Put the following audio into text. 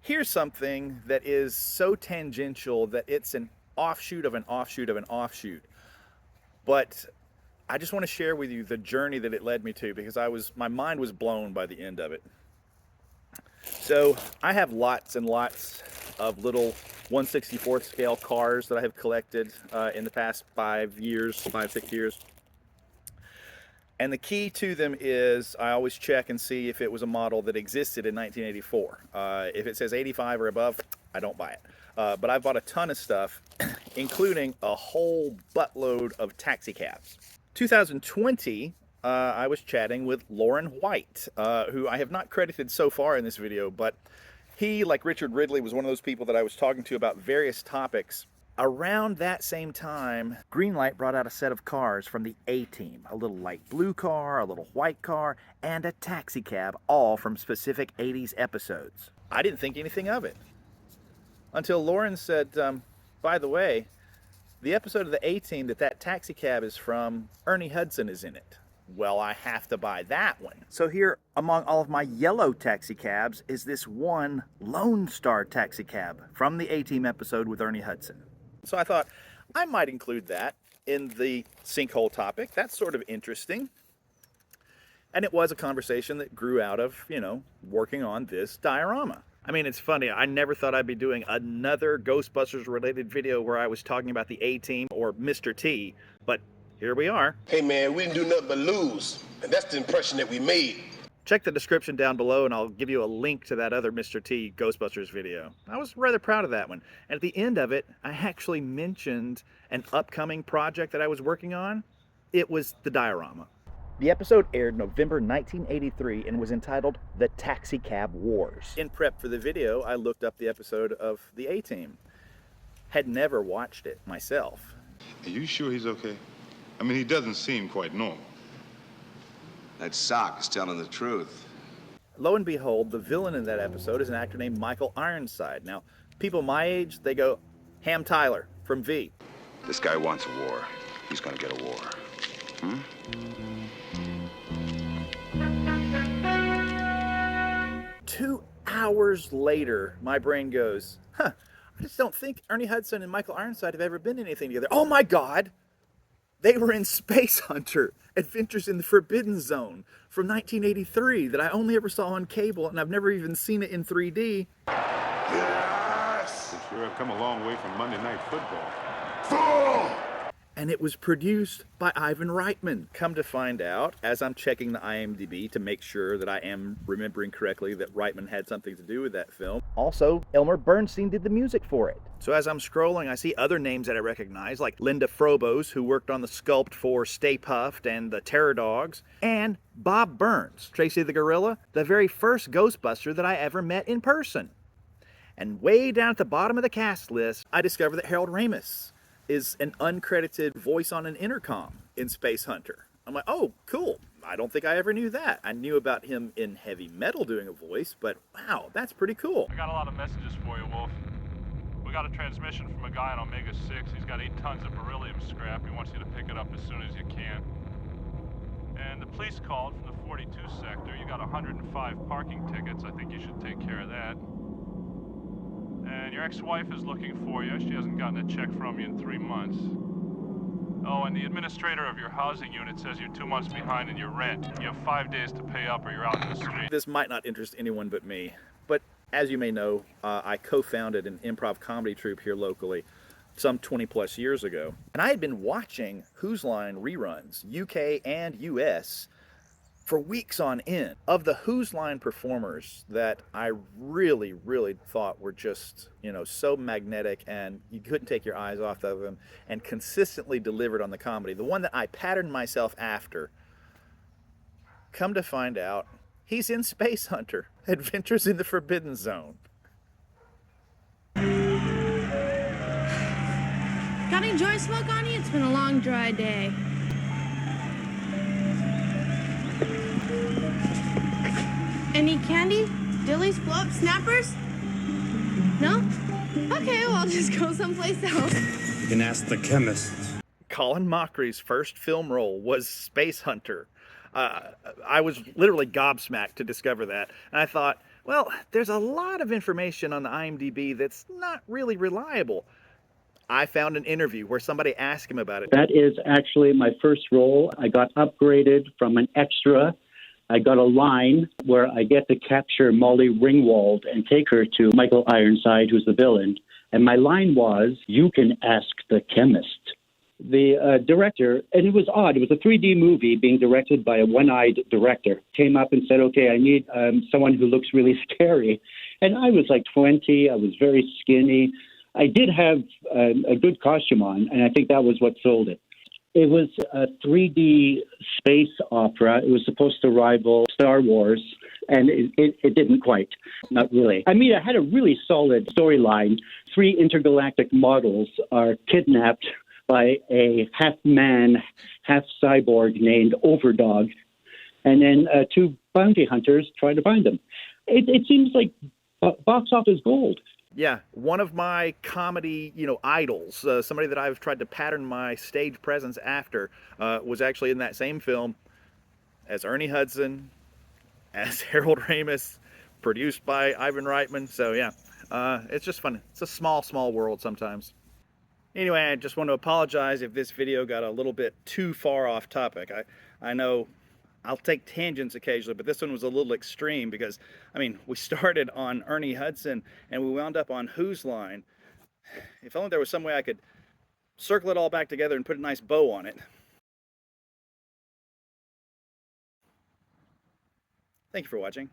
Here's something that is so tangential that it's an offshoot of an offshoot of an offshoot. But I just want to share with you the journey that it led me to, because my mind was blown by the end of it. So I have lots and lots of little 1/64th scale cars that I have collected in the past 6 years. And the key to them is I always check and see if it was a model that existed in 1984. If it says 85 or above, I don't buy it. But I've bought a ton of stuff, including a whole buttload of taxicabs. 2020, I was chatting with Lauren White, who I have not credited so far in this video, but he, like Richard Ridley, was one of those people that I was talking to about various topics. Around that same time, Greenlight brought out a set of cars from the A-Team. A little light blue car, a little white car, and a taxi cab, all from specific 80s episodes. I didn't think anything of it until Lauren said, by the way, the episode of the A-Team that taxi cab is from, Ernie Hudson is in it. Well, I have to buy that one. So here, among all of my yellow taxi cabs, is this one Lone Star taxi cab from the A-Team episode with Ernie Hudson. So I thought I might include that in the sinkhole topic. That's sort of interesting. And it was a conversation that grew out of, working on this diorama. I mean, it's funny. I never thought I'd be doing another Ghostbusters related video where I was talking about the A-Team or Mr. T, but here we are. Hey man, we didn't do nothing but lose. And that's the impression that we made. Check the description down below and I'll give you a link to that other Mr. T Ghostbusters video. I was rather proud of that one. And at the end of it, I actually mentioned an upcoming project that I was working on. It was the diorama. The episode aired November 1983 and was entitled The Taxicab Wars. In prep for the video, I looked up the episode of the A-Team. Had never watched it myself. Are you sure he's okay? I mean, he doesn't seem quite normal. That sock is telling the truth. Lo and behold, the villain in that episode is an actor named Michael Ironside. Now, people my age, they go, Ham Tyler from V. This guy wants a war. He's gonna get a war. 2 hours later, my brain goes, I just don't think Ernie Hudson and Michael Ironside have ever been in anything together. Oh my God! They were in Space Hunter, Adventures in the Forbidden Zone from 1983 that I only ever saw on cable, and I've never even seen it in 3D. Yes! You sure have come a long way from Monday Night Football. Fool! And it was produced by Ivan Reitman. Come to find out, as I'm checking the IMDb to make sure that I am remembering correctly that Reitman had something to do with that film. Also, Elmer Bernstein did the music for it. So as I'm scrolling, I see other names that I recognize, like Linda Frobos, who worked on the sculpt for Stay Puft and the Terror Dogs, and Bob Burns, Tracy the Gorilla, the very first Ghostbuster that I ever met in person. And way down at the bottom of the cast list, I discovered that Harold Ramis is an uncredited voice on an intercom in Space Hunter. I'm like, oh, cool. I don't think I ever knew that. I knew about him in heavy metal doing a voice, but wow, that's pretty cool. I got a lot of messages for you, Wolf. We got a transmission from a guy on Omega 6. He's got 8 tons of beryllium scrap. He wants you to pick it up as soon as you can. And the police called from the 42 sector. You got 105 parking tickets. I think you should take care of that. And your ex-wife is looking for you. She hasn't gotten a check from you in 3 months. Oh, and the administrator of your housing unit says you're 2 months behind in your rent. You have 5 days to pay up or you're out in the street. This might not interest anyone but me, but as you may know, I co-founded an improv comedy troupe here locally some 20 plus years ago. And I had been watching Whose Line reruns, UK and US, for weeks on end. Of the Whose Line performers that I really, really thought were just, so magnetic and you couldn't take your eyes off of them and consistently delivered on the comedy, the one that I patterned myself after, come to find out, he's in Space Hunter, Adventures in the Forbidden Zone. Got any joint smoke on you? It's been a long, dry day. Any candy? Dillies, blow-up snappers? No? Okay, well, I'll just go someplace else. You can ask the chemist. Colin Mochry's first film role was Space Hunter. I was literally gobsmacked to discover that. And I thought, Well, there's a lot of information on the IMDb that's not really reliable. I found an interview where somebody asked him about it. That is actually my first role. I got upgraded from an extra. I got a line where I get to capture Molly Ringwald and take her to Michael Ironside, who's the villain. And my line was, "You can ask the chemist." The director, and it was odd, it was a 3D movie being directed by a one-eyed director, came up and said, "Okay, I need someone who looks really scary." And I was like 20. I was very skinny. I did have a good costume on, and I think that was what sold it. It was a 3D space opera. It was supposed to rival Star Wars, and it didn't quite. Not really. I mean, it had a really solid storyline. 3 intergalactic models are kidnapped by a half-man, half-cyborg named Overdog, and then 2 bounty hunters try to find them. It seems like box office gold. Yeah, one of my comedy, idols, somebody that I've tried to pattern my stage presence after, was actually in that same film as Ernie Hudson, as Harold Ramis, produced by Ivan Reitman. So yeah, it's just fun. It's a small, small world sometimes. Anyway, I just want to apologize if this video got a little bit too far off topic. I know I'll take tangents occasionally, but this one was a little extreme because, I mean, we started on Ernie Hudson and we wound up on Whose Line. If only there was some way I could circle it all back together and put a nice bow on it. Thank you for watching.